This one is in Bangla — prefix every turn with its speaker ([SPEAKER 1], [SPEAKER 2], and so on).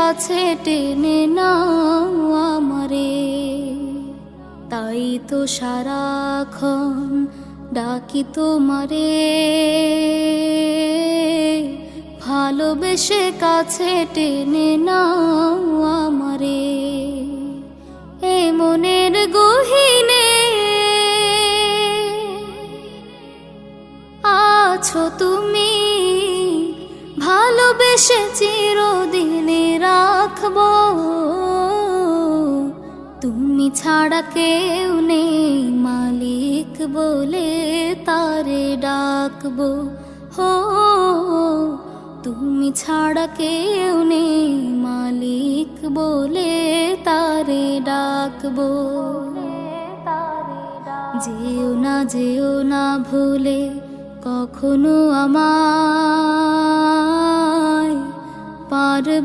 [SPEAKER 1] কাছে টেনে নাও আমারে। তাই তো সারাক্ষণ ডাকি তোমারে, ভালোবেসে কাছে টেনে নাও আমারে। এ মনের গহীনে আছো তুমি, ভালোবেসে চিরদিনে রাখবো। তুমি ছাড়া কেউ নেই মালিক বলে তারে ডাকবো। হো তুমি ছাড়া কেউ নেই মালিক বলে তারে ডাকবো। যেও না ভুলে কখনো আমায়, পারব